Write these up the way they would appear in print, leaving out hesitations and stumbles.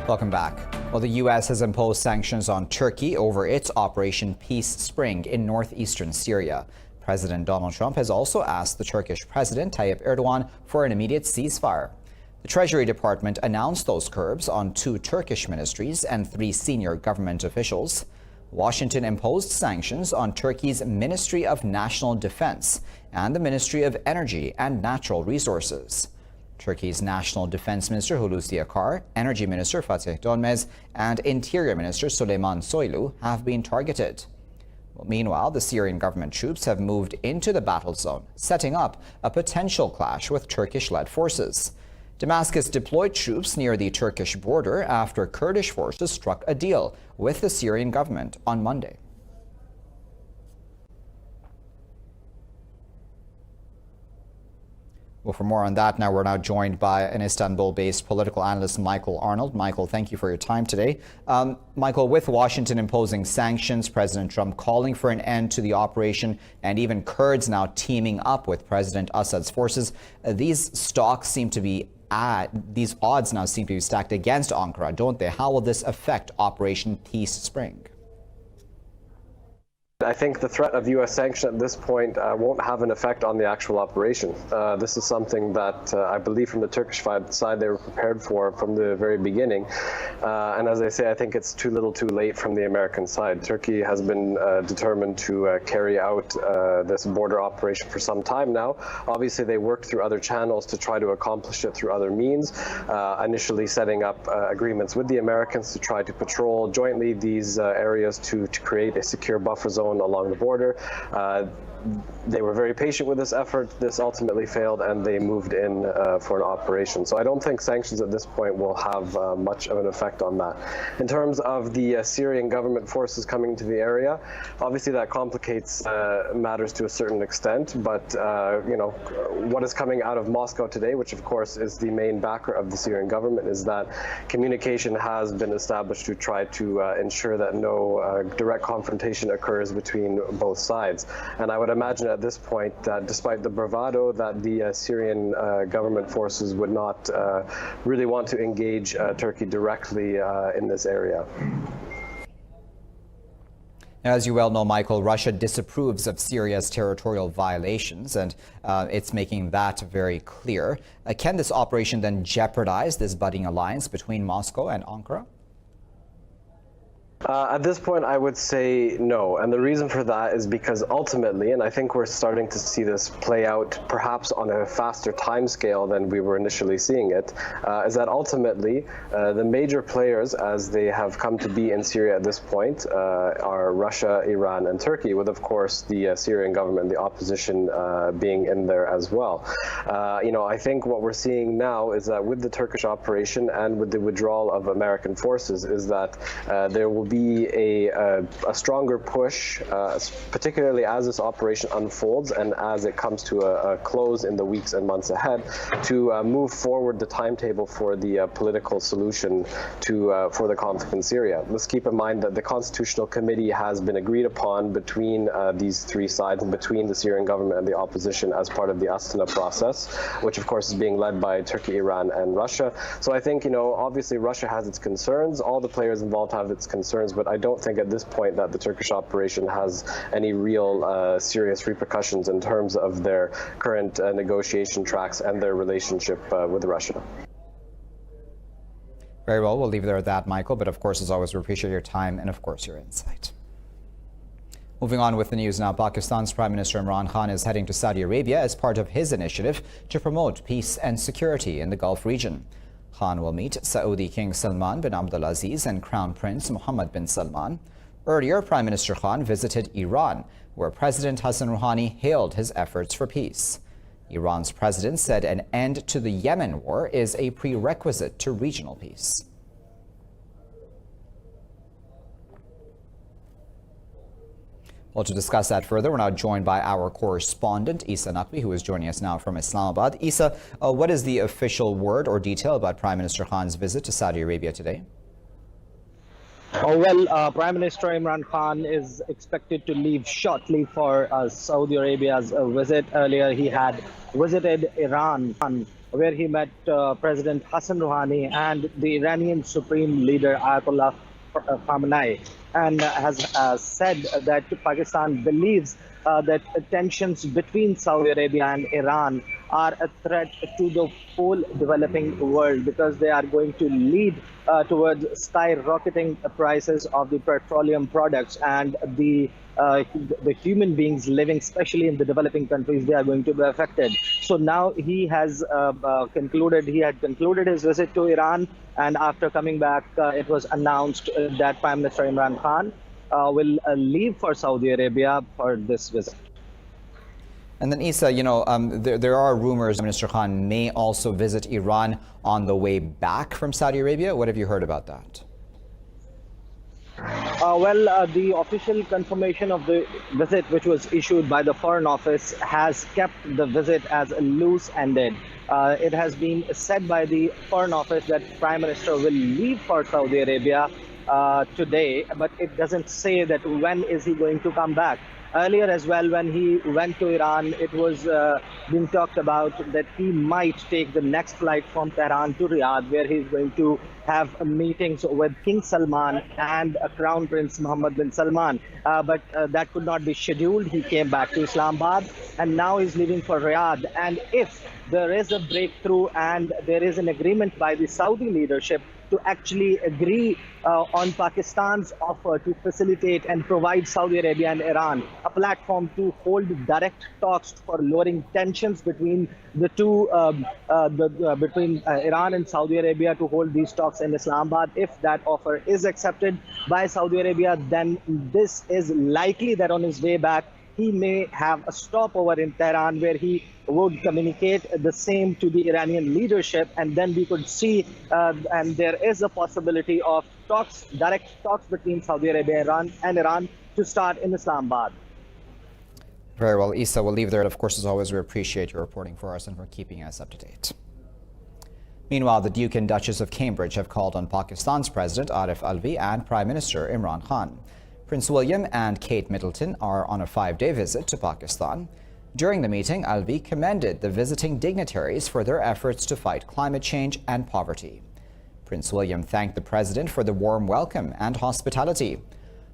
Welcome back. Well, the U.S. has imposed sanctions on Turkey over its Operation Peace Spring in northeastern Syria. President Donald Trump has also asked the Turkish President Tayyip Erdogan for an immediate ceasefire. The Treasury Department announced those curbs on 2 Turkish ministries and 3 senior government officials. Washington imposed sanctions on Turkey's Ministry of National Defense and the Ministry of Energy and Natural Resources. Turkey's National Defense Minister Hulusi Akar, Energy Minister Fatih Dönmez, and Interior Minister Süleyman Soylu have been targeted. Well, meanwhile, the Syrian government troops have moved into the battle zone, setting up a potential clash with Turkish-led forces. Damascus deployed troops near the Turkish border after Kurdish forces struck a deal with the Syrian government on Monday. Well, for more on that, we're now joined by an Istanbul-based political analyst, Michael Arnold. Michael, thank you for your time today. Michael, with Washington imposing sanctions, President Trump calling for an end to the operation, and even Kurds now teaming up with President Assad's forces, these odds now seem to be stacked against Ankara, don't they? How will this affect Operation Peace Spring? I think the threat of U.S. sanction at this point won't have an effect on the actual operation. This is something that I believe from the Turkish side they were prepared for from the very beginning. And as I say, I think it's too little too late from the American side. Turkey has been determined to carry out this border operation for some time now. Obviously, they worked through other channels to try to accomplish it through other means, initially setting up agreements with the Americans to try to patrol jointly these areas to create a secure buffer zone along the border. They were very patient with this effort. This ultimately failed, and they moved in for an operation. So I don't think sanctions at this point will have much of an effect on that. In terms of the Syrian government forces coming to the area, obviously that complicates matters to a certain extent. But what is coming out of Moscow today, which of course is the main backer of the Syrian government, is that communication has been established to try to ensure that no direct confrontation occurs between both sides. And I would imagine at this point that despite the bravado that the Syrian government forces would not really want to engage Turkey directly in this area. As you well know, Michael, Russia disapproves of Syria's territorial violations, and it's making that very clear. Can this operation then jeopardize this budding alliance between Moscow and Ankara? At this point, I would say no. And the reason for that is because ultimately, and I think we're starting to see this play out perhaps on a faster timescale than we were initially seeing it, is that ultimately the major players, as they have come to be in Syria at this point, are Russia, Iran, and Turkey, with, of course, the Syrian government, the opposition being in there as well. I think what we're seeing now is that with the Turkish operation and with the withdrawal of American forces is that there will be a stronger push, particularly as this operation unfolds and as it comes to a close in the weeks and months ahead, to move forward the timetable for the political solution for the conflict in Syria. Let's keep in mind that the Constitutional Committee has been agreed upon between these 3 sides and between the Syrian government and the opposition as part of the Astana process, which of course is being led by Turkey, Iran, and Russia. So I think, obviously Russia has its concerns, all the players involved have its concerns, but I don't think at this point that the Turkish operation has any real serious repercussions in terms of their current negotiation tracks and their relationship with Russia. Very well, we'll leave it there at that, Michael. But of course, as always, we appreciate your time and, of course, your insight. Moving on with the news now, Pakistan's Prime Minister Imran Khan is heading to Saudi Arabia as part of his initiative to promote peace and security in the Gulf region. Khan will meet Saudi King Salman bin Abdulaziz and Crown Prince Mohammed bin Salman. Earlier, Prime Minister Khan visited Iran, where President Hassan Rouhani hailed his efforts for peace. Iran's president said an end to the Yemen war is a prerequisite to regional peace. Well, to discuss that further, we're now joined by our correspondent, Isa Naqvi, who is joining us now from Islamabad. Isa, what is the official word or detail about Prime Minister Khan's visit to Saudi Arabia today? Prime Minister Imran Khan is expected to leave shortly for Saudi Arabia's visit. Earlier, he had visited Iran where he met President Hassan Rouhani and the Iranian Supreme Leader Ayatollah Khamenei, and has said that Pakistan believes that tensions between Saudi Arabia and Iran are a threat to the whole developing world, because they are going to lead towards skyrocketing prices of the petroleum products, and the human beings living, especially in the developing countries, they are going to be affected. So now he has he had concluded his visit to Iran, and after coming back, it was announced that Prime Minister Imran Khan will leave for Saudi Arabia for this visit. And then, Issa, there are rumors Minister Khan may also visit Iran on the way back from Saudi Arabia. What have you heard about that? The official confirmation of the visit, which was issued by the Foreign Office, has kept the visit as loose-ended. It has been said by the Foreign Office that Prime Minister will leave for Saudi Arabia today, but it doesn't say that when is he going to come back. Earlier as well, when he went to Iran, it was being talked about that he might take the next flight from Tehran to Riyadh, where he's going to have meetings with King Salman and Crown Prince Mohammed bin Salman. But that could not be scheduled. He came back to Islamabad, and now he's leaving for Riyadh. And if there is a breakthrough and there is an agreement by the Saudi leadership to actually agree on Pakistan's offer to facilitate and provide Saudi Arabia and Iran a platform to hold direct talks for lowering tensions between the two, between Iran and Saudi Arabia, to hold these talks in Islamabad. If that offer is accepted by Saudi Arabia, then this is likely that on his way back, he may have a stopover in Tehran, where he would communicate the same to the Iranian leadership, and then we could see, and there is a possibility of talks, direct talks between Saudi Arabia and Iran to start in Islamabad. Very well, Issa, we'll leave there. Of course, as always, we appreciate your reporting for us and for keeping us up to date. Meanwhile, the Duke and Duchess of Cambridge have called on Pakistan's President Arif Alvi and Prime Minister Imran Khan. Prince William and Kate Middleton are on a 5-day visit to Pakistan. During the meeting, Alvi commended the visiting dignitaries for their efforts to fight climate change and poverty. Prince William thanked the president for the warm welcome and hospitality.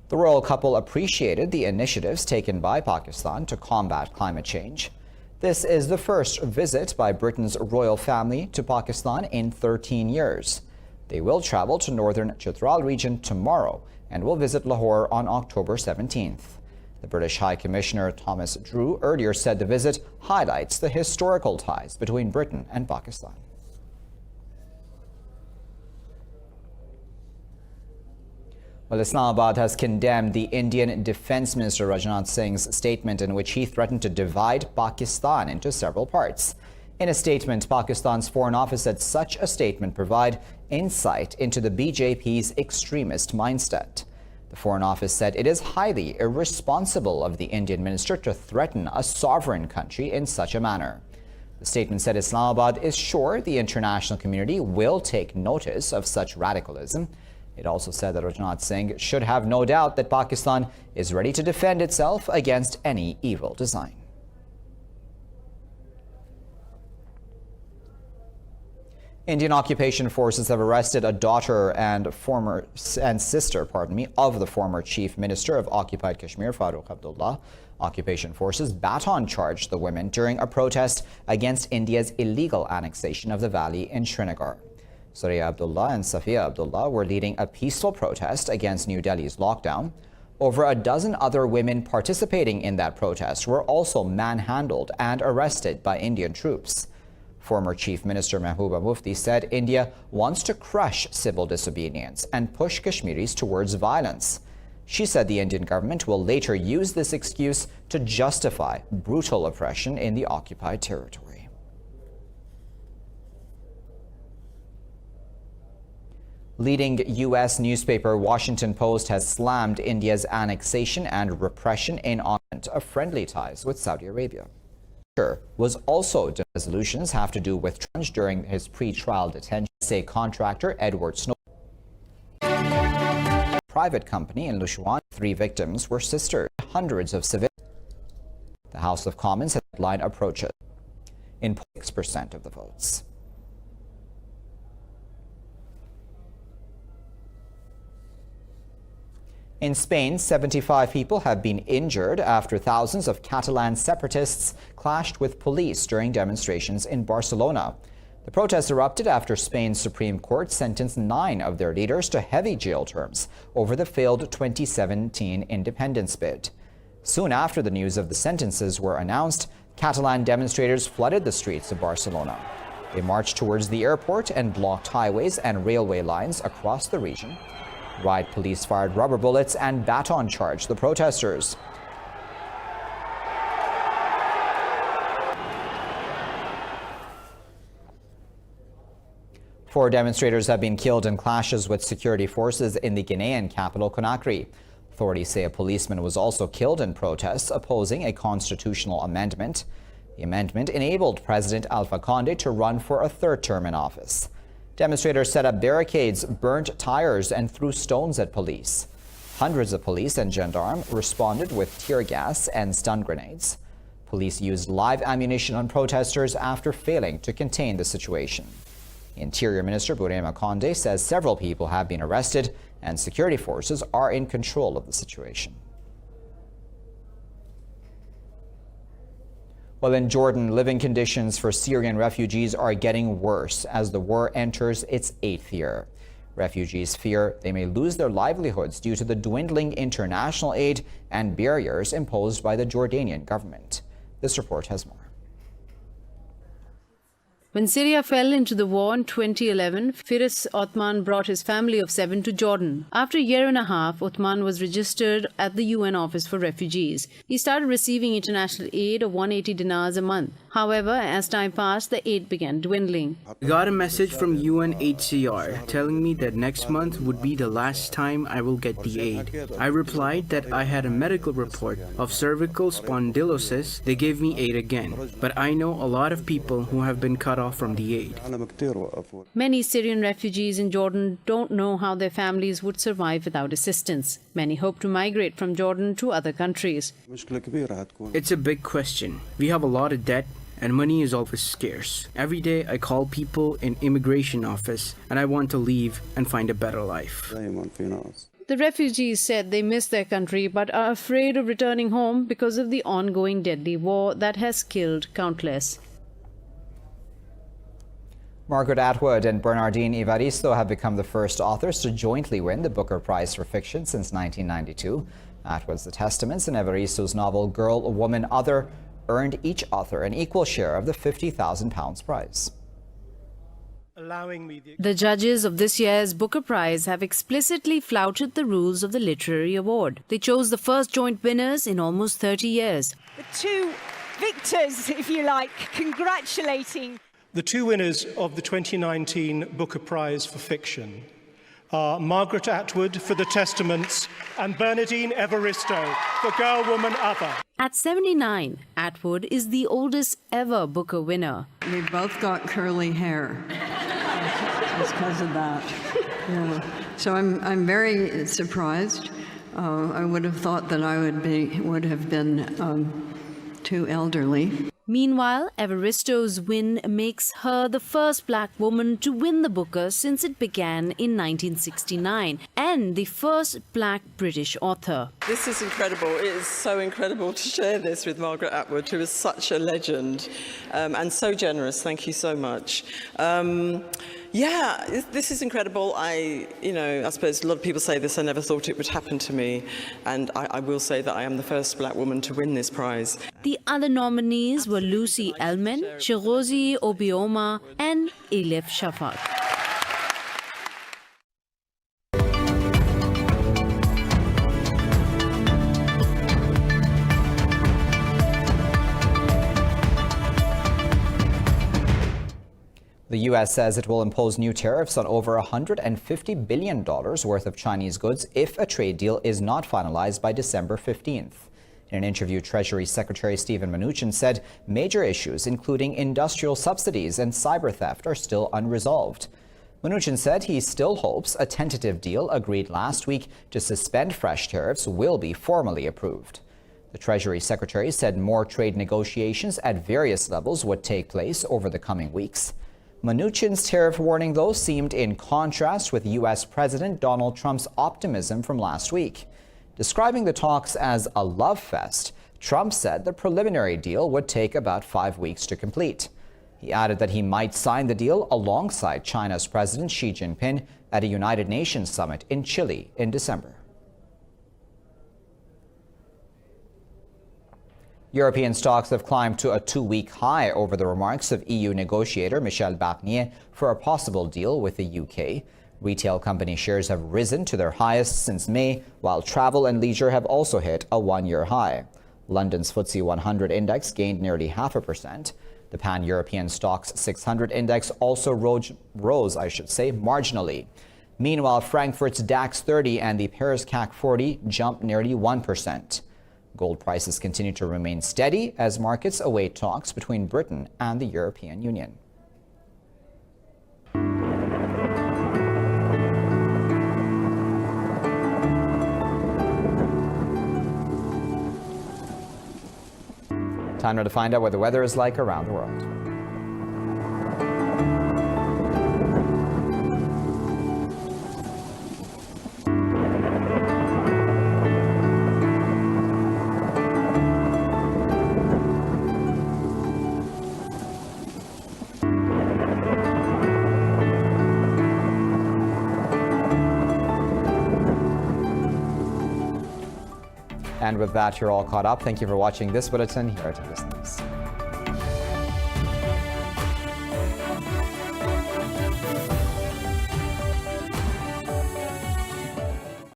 The royal couple appreciated the initiatives taken by Pakistan to combat climate change. This is the first visit by Britain's royal family to Pakistan in 13 years. They will travel to northern Chitral region tomorrow and will visit Lahore on October 17th. The British High Commissioner Thomas Drew earlier said the visit highlights the historical ties between Britain and Pakistan. Well, Islamabad has condemned the Indian Defence Minister Rajnath Singh's statement in which he threatened to divide Pakistan into several parts. In a statement, Pakistan's Foreign Office said such a statement provide insight into the BJP's extremist mindset. The Foreign Office said it is highly irresponsible of the Indian minister to threaten a sovereign country in such a manner. The statement said Islamabad is sure the international community will take notice of such radicalism. It also said that Rajnath Singh should have no doubt that Pakistan is ready to defend itself against any evil design. Indian occupation forces have arrested a daughter and sister of the former Chief Minister of occupied Kashmir, Farooq Abdullah. Occupation forces baton charged the women during a protest against India's illegal annexation of the valley in Srinagar. Surya Abdullah and Safiya Abdullah were leading a peaceful protest against New Delhi's lockdown. Over a dozen other women participating in that protest were also manhandled and arrested by Indian troops. Former Chief Minister Mehbooba Mufti said India wants to crush civil disobedience and push Kashmiris towards violence. She said the Indian government will later use this excuse to justify brutal oppression in the occupied territory. Leading U.S. newspaper Washington Post has slammed India's annexation and repression in honor of friendly ties with Saudi Arabia. Was also resolutions have to do with Trump during his pre-trial detention. Say contractor Edward Snowden. Private company in Lushuan, 3 victims were sisters. Hundreds of civilians. The House of Commons has headline approaches. in 6% of the votes. In Spain, 75 people have been injured after thousands of Catalan separatists clashed with police during demonstrations in Barcelona. The protests erupted after Spain's Supreme Court sentenced 9 of their leaders to heavy jail terms over the failed 2017 independence bid. Soon after the news of the sentences were announced, Catalan demonstrators flooded the streets of Barcelona. They marched towards the airport and blocked highways and railway lines across the region. Riot police fired rubber bullets and baton charged the protesters. Four demonstrators have been killed in clashes with security forces in the Guinean capital, Conakry. Authorities say a policeman was also killed in protests opposing a constitutional amendment. The amendment enabled President Alpha Conde to run for a third term in office. Demonstrators set up barricades, burnt tires, and threw stones at police. Hundreds of police and gendarmes responded with tear gas and stun grenades. Police used live ammunition on protesters after failing to contain the situation. Interior Minister Burema Conde says several people have been arrested and security forces are in control of the situation. Well, in Jordan, living conditions for Syrian refugees are getting worse as the war enters its 8th year. Refugees fear they may lose their livelihoods due to the dwindling international aid and barriers imposed by the Jordanian government. This report has more. When Syria fell into the war in 2011, Firas Othman brought his family of 7 to Jordan. After a year and a half, Othman was registered at the UN Office for Refugees. He started receiving international aid of 180 dinars a month. However, as time passed, the aid began dwindling. I got a message from UNHCR telling me that next month would be the last time I will get the aid. I replied that I had a medical report of cervical spondylosis. They gave me aid again. But I know a lot of people who have been cut off from the aid. Many Syrian refugees in Jordan don't know how their families would survive without assistance. Many hope to migrate from Jordan to other countries. It's a big question. We have a lot of debt and money is always scarce. Every day I call people in immigration office and I want to leave and find a better life. The refugees said they miss their country but are afraid of returning home because of the ongoing deadly war that has killed countless. Margaret Atwood and Bernardine Evaristo have become the first authors to jointly win the Booker Prize for Fiction since 1992. Atwood's The Testaments and Evaristo's novel Girl, Woman, Other earned each author an equal share of the £50,000 prize. The judges of this year's Booker Prize have explicitly flouted the rules of the literary award. They chose the first joint winners in almost 30 years. The two victors, if you like, congratulating. The two winners of the 2019 Booker Prize for Fiction are Margaret Atwood for The Testaments and Bernardine Evaristo for Girl, Woman, Other. At 79, Atwood is the oldest ever Booker winner. We both got curly hair. It's because of that. Yeah. So I'm very surprised. I would have thought that I would have been too elderly. Meanwhile, Evaristo's win makes her the first black woman to win the Booker since it began in 1969, and the first black British author. This is incredible. It is so incredible to share this with Margaret Atwood, who is such a legend and so generous. Thank you so much. Yeah, this is incredible. I suppose a lot of people say this. I never thought it would happen to me. And I will say that I am the first black woman to win this prize. The other nominees were Lucy Ellman, Shirozi Obioma, and Elif Shafak. The U.S. says it will impose new tariffs on over $150 billion worth of Chinese goods if a trade deal is not finalized by December 15th. In an interview, Treasury Secretary Steven Mnuchin said major issues, including industrial subsidies and cyber theft, are still unresolved. Mnuchin said he still hopes a tentative deal agreed last week to suspend fresh tariffs will be formally approved. The Treasury Secretary said more trade negotiations at various levels would take place over the coming weeks. Mnuchin's tariff warning, though, seemed in contrast with U.S. President Donald Trump's optimism from last week. Describing the talks as a love fest, Trump said the preliminary deal would take about 5 weeks to complete. He added that he might sign the deal alongside China's President Xi Jinping at a United Nations summit in Chile in December. European stocks have climbed to a 2-week high over the remarks of EU negotiator Michel Barnier for a possible deal with the UK. Retail company shares have risen to their highest since May, while travel and leisure have also hit a 1-year high. London's FTSE 100 index gained nearly 0.5%. The Pan-European Stocks 600 index also rose, marginally. Meanwhile, Frankfurt's DAX 30 and the Paris CAC 40 jumped nearly 1%. Gold prices continue to remain steady as markets await talks between Britain and the European Union. Time now to find out what the weather is like around the world. And with that, you're all caught up. Thank you for watching this bulletin here at Indus News.